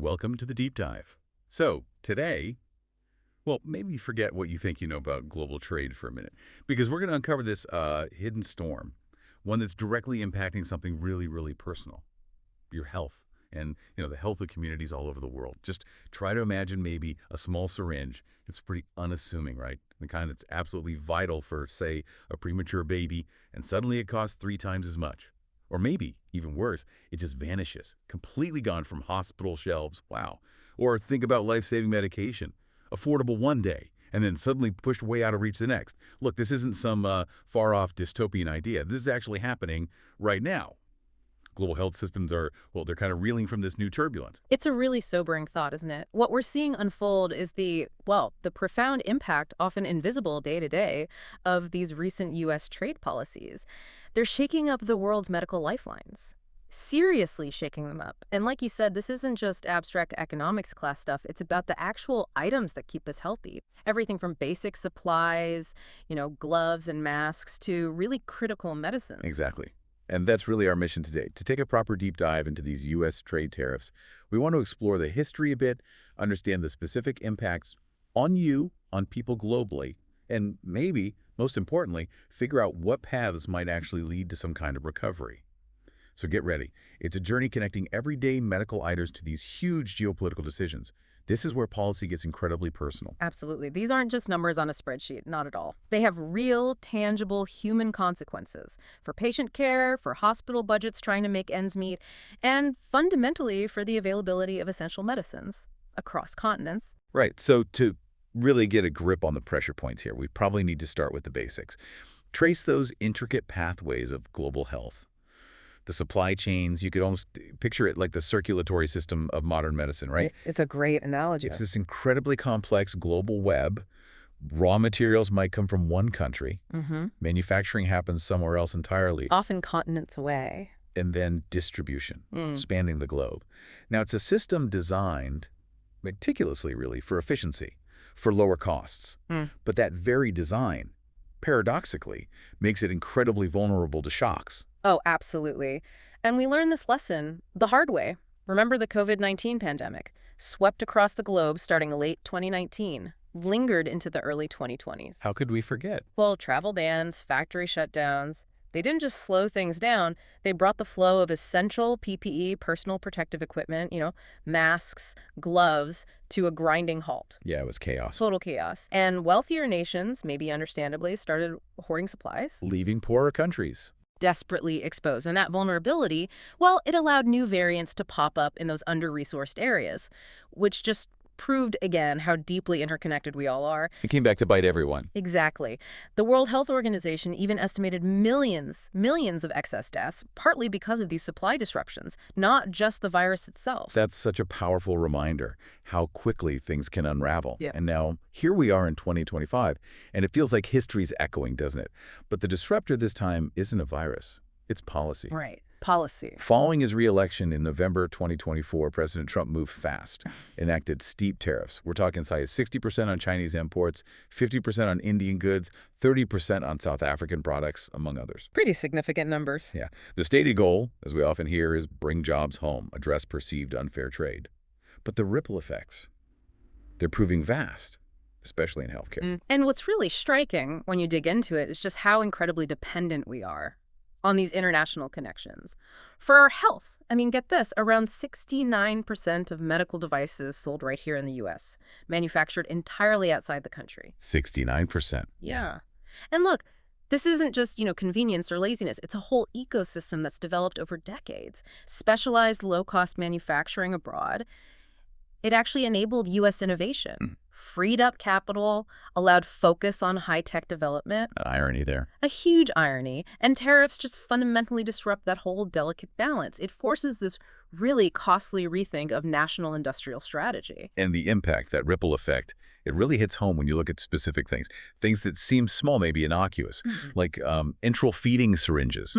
Welcome to the deep dive. So, today, well, maybe forget what you think you know about global trade for a minute, because we're going to uncover this hidden storm, one that's directly impacting something really, really personal, your health, and the health of communities all over the world. Just try to imagine maybe a small syringe. It's pretty unassuming, right? The kind that's absolutely vital for, say, a premature baby, and suddenly it costs 3 times as much. Or maybe, even worse, it just vanishes, completely gone from hospital shelves. Wow. Or think about life-saving medication, affordable one day, and then suddenly pushed way out of reach the next. Look, this isn't some far-off dystopian idea. This is actually happening right now. Global health systems are, well, they're kind of reeling from this new turbulence. It's a really sobering thought, isn't it? What we're seeing unfold is the profound impact, often invisible day to day, of these recent U.S. trade policies. They're shaking up the world's medical lifelines, seriously shaking them up. And like you said, this isn't just abstract economics class stuff. It's about the actual items that keep us healthy. Everything from basic supplies, gloves and masks, to really critical medicines. Exactly. And that's really our mission today, to take a proper deep dive into these U.S. trade tariffs. We want to explore the history a bit, understand the specific impacts on you, on people globally, and maybe, most importantly, figure out what paths might actually lead to some kind of recovery. So get ready. It's a journey connecting everyday medical items to these huge geopolitical decisions. This is where policy gets incredibly personal. Absolutely. These aren't just numbers on a spreadsheet, not at all. They have real, tangible human consequences for patient care, for hospital budgets trying to make ends meet, and fundamentally for the availability of essential medicines across continents. Right. So to really get a grip on the pressure points here, we probably need to start with the basics. Trace those intricate pathways of global health. The supply chains, you could almost picture it like the circulatory system of modern medicine, right? It's a great analogy. It's this incredibly complex global web. Raw materials might come from one country. Manufacturing happens somewhere else entirely. Often continents away. And then distribution, spanning the globe. Now, it's a system designed meticulously, really, for efficiency, for lower costs. But that very design, paradoxically, makes it incredibly vulnerable to shocks. Oh, absolutely. And we learned this lesson the hard way. Remember the COVID-19 pandemic? Swept across the globe starting late 2019, lingered into the early 2020s. How could we forget? Well, travel bans, factory shutdowns, they didn't just slow things down, they brought the flow of essential PPE, personal protective equipment, masks, gloves, to a grinding halt. Yeah, it was chaos. Total chaos. And wealthier nations, maybe understandably, started hoarding supplies. Leaving poorer countries. Desperately exposed. And that vulnerability, well, it allowed new variants to pop up in those under-resourced areas, which just proved again how deeply interconnected we all are. It came back to bite everyone. Exactly. The World Health Organization even estimated millions of excess deaths, partly because of these supply disruptions, not just the virus itself. That's such a powerful reminder how quickly things can unravel. Yeah. And now, here we are in 2025, and it feels like history's echoing, doesn't it? But the disruptor this time isn't a virus. It's policy. Right. Policy. Following his re-election in November 2024, President Trump moved fast, enacted steep tariffs. We're talking as high as 60% on Chinese imports, 50% on Indian goods, 30% on South African products, among others. Pretty significant numbers. Yeah. The stated goal, as we often hear, is bring jobs home, address perceived unfair trade. But the ripple effects, they're proving vast, especially in healthcare. And what's really striking when you dig into it is just how incredibly dependent we are on these international connections. For our health, get this, around 69% of medical devices sold right here in the U.S., manufactured entirely outside the country. 69%. Yeah. And look, this isn't just, convenience or laziness. It's a whole ecosystem that's developed over decades. Specialized low-cost manufacturing abroad. It actually enabled U.S. innovation, freed up capital, allowed focus on high-tech development. An irony there. A huge irony. And tariffs just fundamentally disrupt that whole delicate balance. It forces this really costly rethink of national industrial strategy. And the impact, that ripple effect, it really hits home when you look at specific things. Things that seem small, maybe innocuous, like enteral feeding syringes.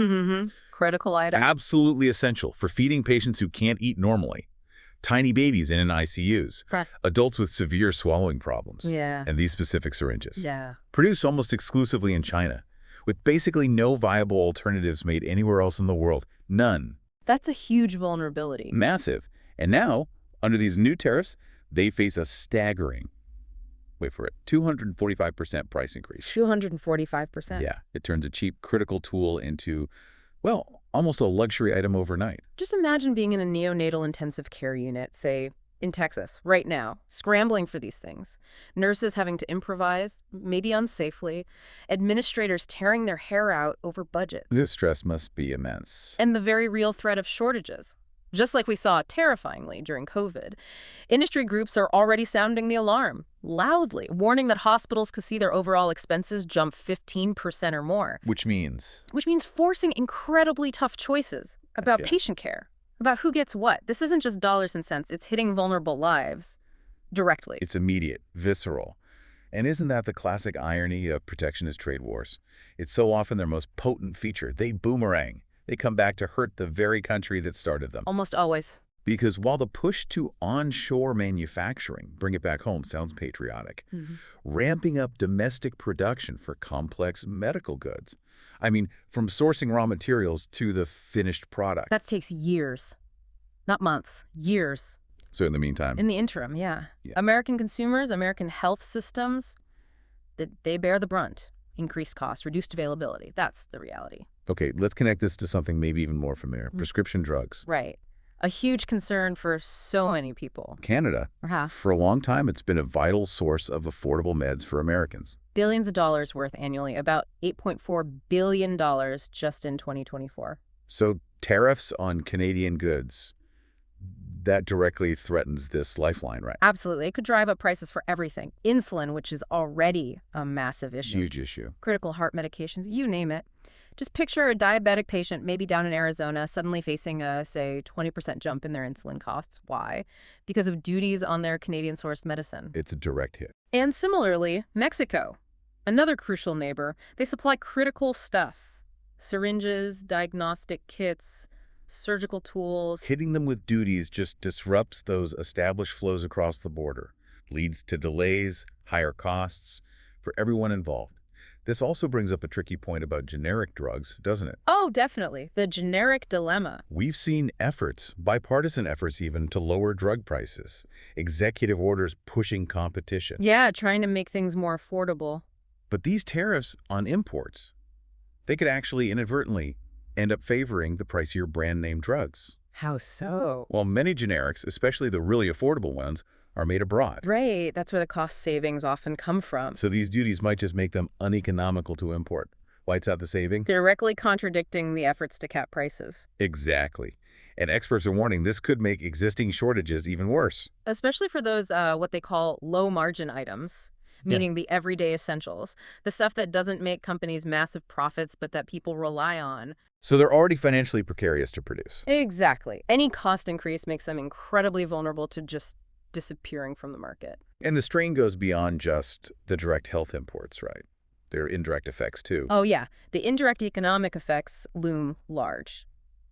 Critical item. Absolutely essential for feeding patients who can't eat normally. Tiny babies in ICUs, adults with severe swallowing problems, and these specific syringes. Produced almost exclusively in China, with basically no viable alternatives made anywhere else in the world. None. That's a huge vulnerability. Massive. And now, Under these new tariffs, they face a staggering, wait for it, 245% price increase. 245%. Yeah, it turns a cheap critical tool into, well, almost a luxury item overnight. Just imagine being in a neonatal intensive care unit, say, in Texas, right now, scrambling for these things. Nurses having to improvise, maybe unsafely. Administrators tearing their hair out over budgets. This stress must be immense. And the very real threat of shortages. Just like we saw terrifyingly during COVID, industry groups are already sounding the alarm, loudly, warning that hospitals could see their overall expenses jump 15% or more. Which means? Which means forcing incredibly tough choices about patient care, about who gets what. This isn't just dollars and cents, it's hitting vulnerable lives directly. It's immediate, visceral. And isn't that the classic irony of protectionist trade wars? It's so often their most potent feature. They boomerang. They come back to hurt the very country that started them. Almost always. Because while the push to onshore manufacturing, bring it back home, sounds patriotic, ramping up domestic production for complex medical goods. I mean, from sourcing raw materials to the finished product. That takes years. Not months, years. So in the meantime? In the interim, yeah. American consumers, American health systems, they bear the brunt. Increased costs, reduced availability. That's the reality. Okay, let's connect this to something maybe even more familiar. Prescription drugs. Right. A huge concern for so many people. Canada. For a long time, it's been a vital source of affordable meds for Americans. Billions of dollars worth annually, about $8.4 billion just in 2024. So tariffs on Canadian goods, that directly threatens this lifeline, right? Absolutely. It could drive up prices for everything. Insulin, which is already a massive issue. Huge issue. Critical heart medications, you name it. Just picture a diabetic patient, maybe down in Arizona, suddenly facing a, say, 20% jump in their insulin costs. Why? Because of duties on their Canadian-sourced medicine. It's a direct hit. And similarly, Mexico, another crucial neighbor, they supply critical stuff. Syringes, diagnostic kits, surgical tools. Hitting them with duties just disrupts those established flows across the border, leads to delays, higher costs for everyone involved. This also brings up a tricky point about generic drugs, doesn't it? Oh, definitely. The generic dilemma. We've seen efforts, bipartisan efforts even, to lower drug prices. Executive orders pushing competition. Yeah, trying to make things more affordable. But these tariffs on imports, they could actually inadvertently end up favoring the pricier brand name drugs. How so? Well, many generics, especially the really affordable ones, are made abroad. Right, that's where the cost savings often come from. So these duties might just make them uneconomical to import. Whites out the saving? Directly contradicting the efforts to cap prices. Exactly. And experts are warning this could make existing shortages even worse. Especially for those, what they call low-margin items, meaning the everyday essentials, the stuff that doesn't make companies massive profits but that people rely on. So they're already financially precarious to produce. Exactly. Any cost increase makes them incredibly vulnerable to just disappearing from the market. And the strain goes beyond just the direct health imports, right? There are indirect effects, too. Oh, yeah. The indirect economic effects loom large.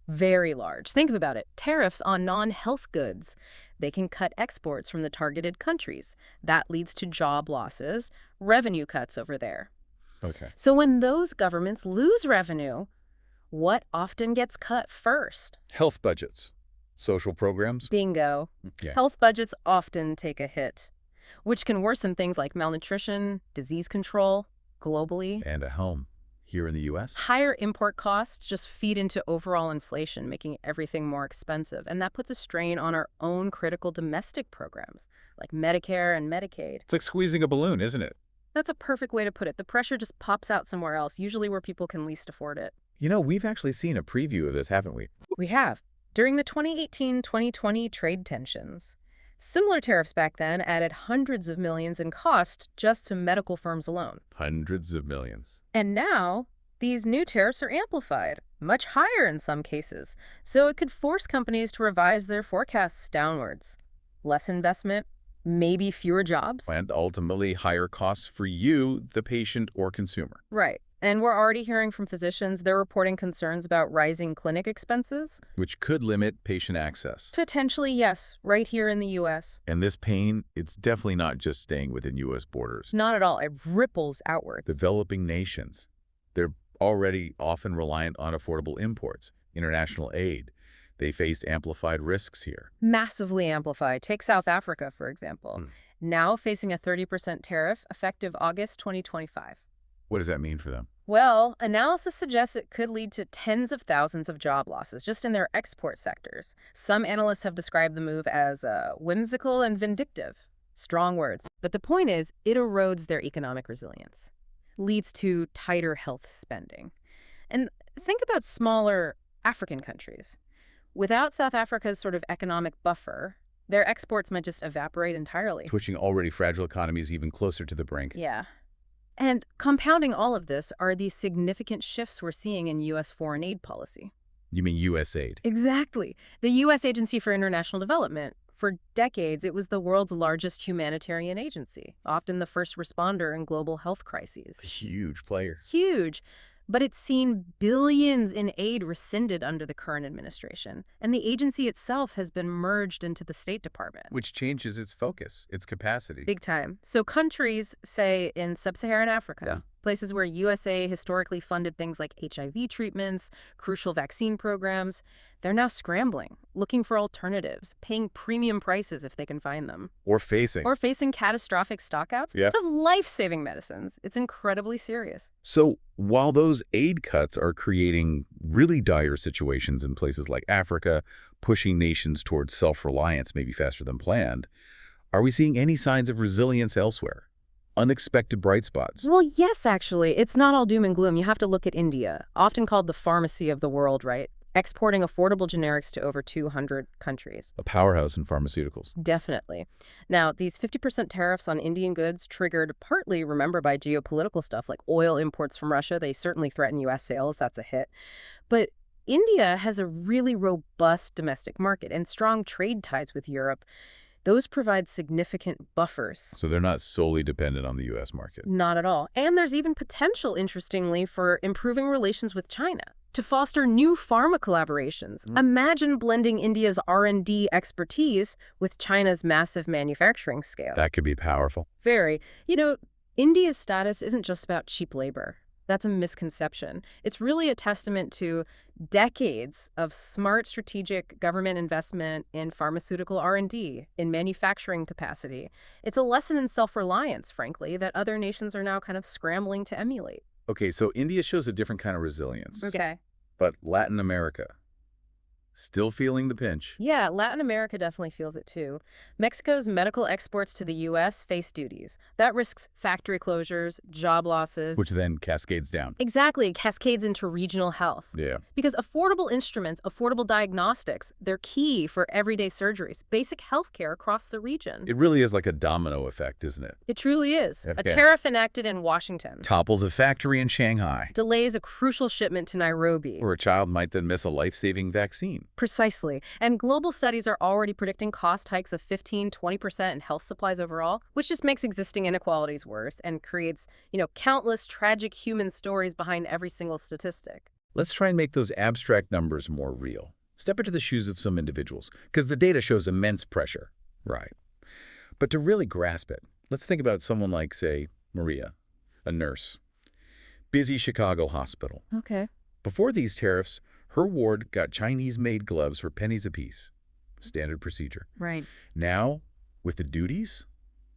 Very large. Think about it. Tariffs on non-health goods. They can cut exports from the targeted countries. That leads to job losses, revenue cuts over there. Okay. So when those governments lose revenue, what often gets cut first? Health budgets. Social programs. Bingo. Yeah. Health budgets often take a hit, which can worsen things like malnutrition, disease control, globally. And a home here in the U.S. Higher import costs just feed into overall inflation, making everything more expensive. And that puts a strain on our own critical domestic programs, like Medicare and Medicaid. It's like squeezing a balloon, isn't it? That's a perfect way to put it. The pressure just pops out somewhere else, usually where people can least afford it. You know, we've actually seen a preview of this, haven't we? We have. During the 2018-2020 trade tensions, similar tariffs back then added hundreds of millions in cost just to medical firms alone. Hundreds of millions. And now, these new tariffs are amplified, much higher in some cases, so it could force companies to revise their forecasts downwards. Less investment, maybe fewer jobs. And ultimately higher costs for you, the patient or consumer. Right. And we're already hearing from physicians, they're reporting concerns about rising clinic expenses. Which could limit patient access. Potentially, yes, right here in the U.S. And this pain, it's definitely not just staying within U.S. borders. Not at all. It ripples outwards. Developing nations, they're already often reliant on affordable imports, international aid. They faced amplified risks here. Massively amplified. Take South Africa, for example. Hmm. Now facing a 30% tariff effective August 2025. What does that mean for them? Well, analysis suggests it could lead to tens of thousands of job losses just in their export sectors. Some analysts have described the move as whimsical and vindictive. Strong words. But the point is, it erodes their economic resilience, leads to tighter health spending. And think about smaller African countries. Without South Africa's sort of economic buffer, their exports might just evaporate entirely. Pushing already fragile economies even closer to the brink. Yeah. And compounding all of this are these significant shifts we're seeing in U.S. foreign aid policy. You mean USAID? Exactly. The U.S. Agency for International Development. For decades, it was the world's largest humanitarian agency, often the first responder in global health crises. A huge player. Huge. But it's seen billions in aid rescinded under the current administration, and the agency itself has been merged into the State Department. Which changes its focus, its capacity. Big time. So countries, say, in sub-Saharan Africa, Yeah. places where USA historically funded things like HIV treatments, crucial vaccine programs, they're now scrambling, looking for alternatives, paying premium prices if they can find them. Or facing Catastrophic stockouts Yeah. of life-saving medicines. It's incredibly serious. So while those aid cuts are creating really dire situations in places like Africa, pushing nations towards self-reliance maybe faster than planned, are we seeing any signs of resilience elsewhere? Unexpected bright spots? Well, yes, actually. It's not all doom and gloom. You have to look at India, often called the pharmacy of the world, right? Exporting affordable generics to over 200 countries. A powerhouse in pharmaceuticals. Definitely. Now, these 50% tariffs on Indian goods triggered partly, remember, by geopolitical stuff like oil imports from Russia. They certainly threaten U.S. sales. That's a hit. But India has a really robust domestic market and strong trade ties with Europe. Those provide significant buffers. So they're not solely dependent on the U.S. market. Not at all. And there's even potential, interestingly, for improving relations with China to foster new pharma collaborations. Imagine blending India's R&D expertise with China's massive manufacturing scale. That could be powerful. Very. You know, India's status isn't just about cheap labor. That's a misconception. It's really a testament to decades of smart strategic government investment in pharmaceutical R&D, in manufacturing capacity. It's a lesson in self-reliance, frankly, that other nations are now kind of scrambling to emulate. Okay, so India shows a different kind of resilience. Okay. But Latin America, still feeling the pinch. Yeah, Latin America definitely feels it too. Mexico's medical exports to the U.S. face duties. That risks factory closures, job losses. Which then cascades down. Exactly, cascades into regional health. Yeah. Because affordable instruments, affordable diagnostics, they're key for everyday surgeries, basic health care across the region. It really is like a domino effect, isn't it? It truly is. Okay. A tariff enacted in Washington Topples a factory in Shanghai. delays a crucial shipment to Nairobi. Or a child might then miss a life-saving vaccine. Precisely. And global studies are already predicting cost hikes of 15–20% in health supplies overall, which just makes existing inequalities worse and creates, countless tragic human stories behind every single statistic. Let's try and make those abstract numbers more real. Step into the shoes of some individuals, because the data shows immense pressure. Right. But to really grasp it, let's think about someone like, say, Maria, a nurse. Busy Chicago hospital. Okay. Before these tariffs, her ward got Chinese-made gloves for pennies apiece. Standard procedure. Right. Now, with the duties,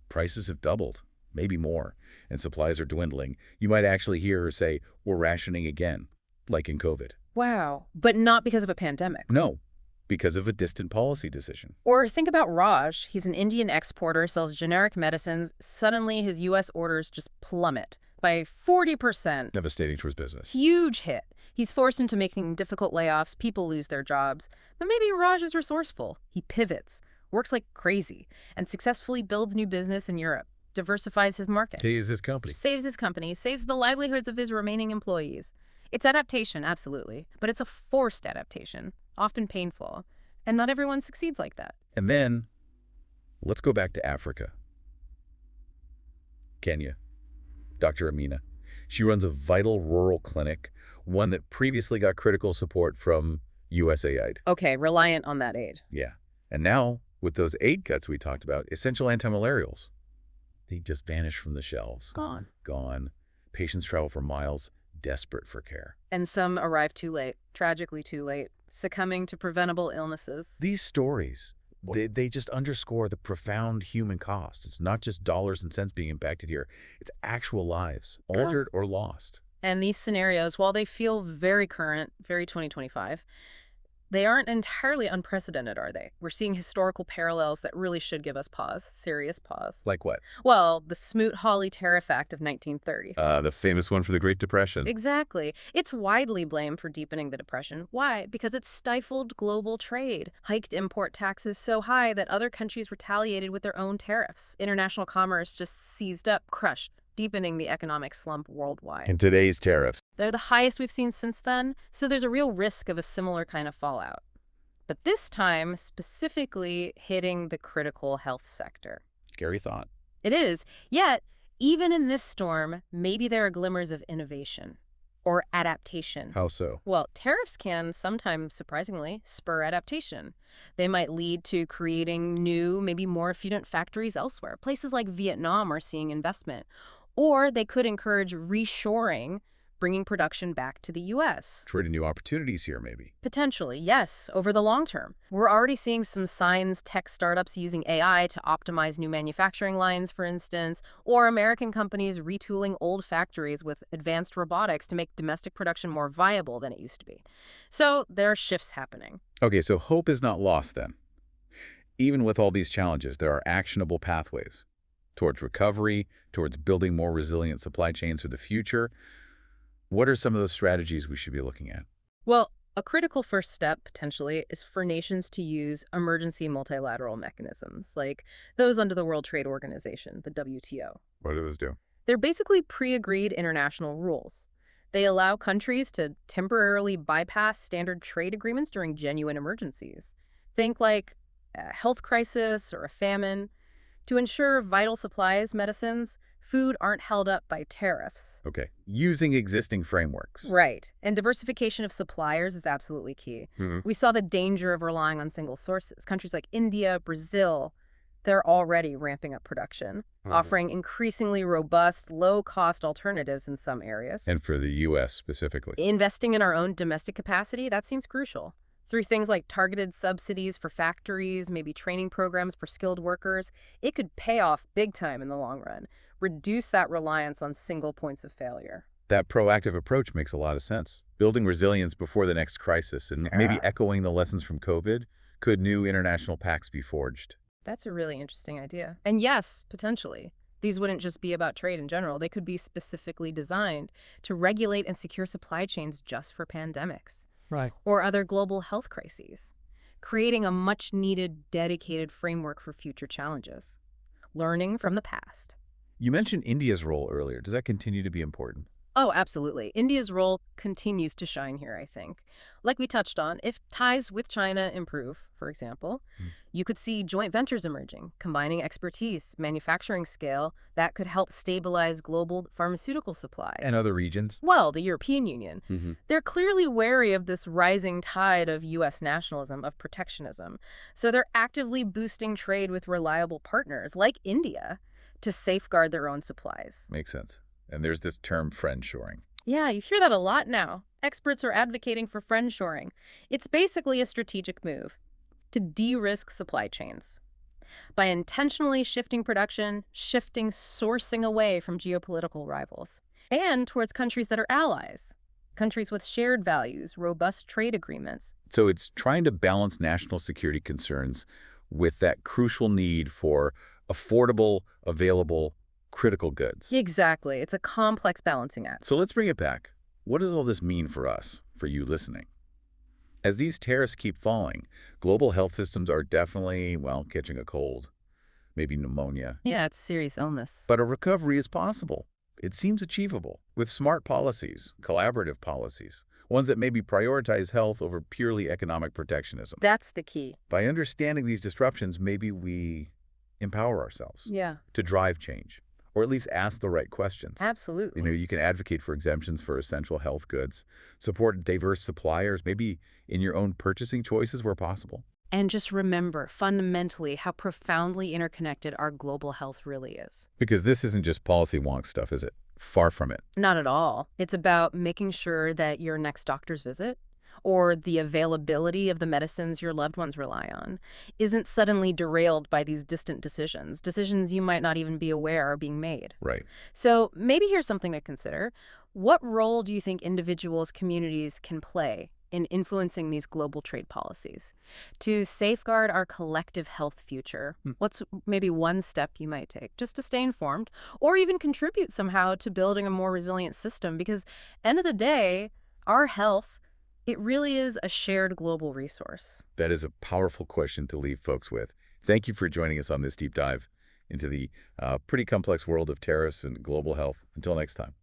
prices have doubled, maybe more, and supplies are dwindling. You might actually hear her say, "We're rationing again," like in COVID. Wow. But not because of a pandemic. No, because of a distant policy decision. Or think about Raj. He's an Indian exporter, sells generic medicines. Suddenly, his U.S. orders just plummet by 40%. Devastating to his business. Huge hit. He's forced into making difficult layoffs. People lose their jobs. But maybe Raj is resourceful. He pivots, works like crazy, and successfully builds new business in Europe, diversifies his market. Saves his company. Saves his company, saves the livelihoods of his remaining employees. It's adaptation, absolutely, but it's a forced adaptation, often painful, and not everyone succeeds like that. And then, let's go back to Africa. Kenya. Dr. Amina. She runs a vital rural clinic, one that previously got critical support from USAID. Okay, reliant on that aid. Yeah. And now, with those aid cuts we talked about, essential antimalarials, they just vanish from the shelves. Gone. Gone. Patients travel for miles, desperate for care. And some arrive too late, tragically too late. succumbing to preventable illnesses. These stories, they just underscore the profound human cost. It's not just dollars and cents being impacted here. It's actual lives, altered or lost. And these scenarios, while they feel very current, very 2025, they aren't entirely unprecedented, are they? We're seeing historical parallels that really should give us pause, serious pause. Like what? Well, the Smoot-Hawley Tariff Act of 1930. The famous one for the Great Depression. Exactly. It's widely blamed for deepening the Depression. Why? Because it stifled global trade, hiked import taxes so high that other countries retaliated with their own tariffs. International commerce just seized up, crushed, deepening the economic slump worldwide. And today's tariffs. They're the highest we've seen since then, so there's a real risk of a similar kind of fallout. But this time, specifically hitting the critical health sector. Scary thought. It is. Yet, even in this storm, maybe there are glimmers of innovation or adaptation. How so? Well, tariffs can sometimes, surprisingly, spur adaptation. They might lead to creating new, maybe more efficient factories elsewhere. Places like Vietnam are seeing investment. Or they could encourage reshoring, bringing production back to the U.S. Creating new opportunities here, maybe. Potentially, yes, over the long term. We're already seeing some signs tech startups using AI to optimize new manufacturing lines, for instance, or American companies retooling old factories with advanced robotics to make domestic production more viable than it used to be. So there are shifts happening. Okay, so hope is not lost then. Even with all these challenges, there are actionable pathways towards recovery, towards building more resilient supply chains for the future. What are some of those strategies we should be looking at? Well, a critical first step, potentially, is for nations to use emergency multilateral mechanisms, like those under the World Trade Organization, the WTO. What do those do? They're basically pre-agreed international rules. They allow countries to temporarily bypass standard trade agreements during genuine emergencies. Think like a health crisis or a famine, to ensure vital supplies, medicines, food aren't held up by tariffs. Okay, using existing frameworks. Right. And diversification of suppliers is absolutely key. We saw the danger of relying on single sources. Countries like India, Brazil, they're already ramping up production, offering increasingly robust, low-cost alternatives in some areas. And for the U.S. specifically. Investing in our own domestic capacity, that seems crucial. Through things like targeted subsidies for factories, maybe training programs for skilled workers, it could pay off big time in the long run. Reduce that reliance on single points of failure. That proactive approach makes a lot of sense. Building resilience before the next crisis and maybe echoing the lessons from COVID. Could new international pacts be forged? That's a really interesting idea. And yes, potentially. These wouldn't just be about trade in general. They could be specifically designed to regulate and secure supply chains just for pandemics. Right. Or other global health crises, creating a much-needed, dedicated framework for future challenges. Learning from the past. You mentioned India's role earlier. Does that continue to be important? Oh, absolutely. India's role continues to shine here, I think. Like we touched on, if ties with China improve, for example, you could see joint ventures emerging, combining expertise, manufacturing scale, that could help stabilize global pharmaceutical supply. And other regions? Well, the European Union. They're clearly wary of this rising tide of U.S. nationalism, of protectionism. So they're actively boosting trade with reliable partners, like India, to safeguard their own supplies. Makes sense. And there's this term friendshoring. Yeah, you hear that a lot now. Experts are advocating for friendshoring. It's basically a strategic move to de-risk supply chains. By intentionally shifting production, shifting sourcing away from geopolitical rivals, and towards countries that are allies, countries with shared values, robust trade agreements. So it's trying to balance national security concerns with that crucial need for affordable, available, critical goods. Exactly. It's a complex balancing act. So let's bring it back. What does all this mean for us, for you listening? As these tariffs keep falling, global health systems are definitely, well, catching a cold, maybe pneumonia. Yeah, it's serious illness. But a recovery is possible. It seems achievable with smart policies, collaborative policies, ones that maybe prioritize health over purely economic protectionism. That's the key. By understanding these disruptions, maybe we empower ourselves Yeah, to drive change, or at least ask the right questions. absolutely. You can advocate for exemptions for essential health goods, support diverse suppliers, maybe in your own purchasing choices where possible. And just remember, fundamentally, how profoundly interconnected our global health really is. Because this isn't just policy wonk stuff, is it? Far from it. Not at all. It's about making sure that your next doctor's visit or the availability of the medicines your loved ones rely on isn't suddenly derailed by these distant decisions you might not even be aware are being made. Right. So maybe here's something to consider. What role do you think individuals, communities can play in influencing these global trade policies to safeguard our collective health future? Hmm. What's maybe one step you might take just to stay informed or even contribute somehow to building a more resilient system? Because end of the day, our health, it really is a shared global resource. That is a powerful question to leave folks with. Thank you for joining us on this deep dive into the pretty complex world of tariffs and global health. Until next time.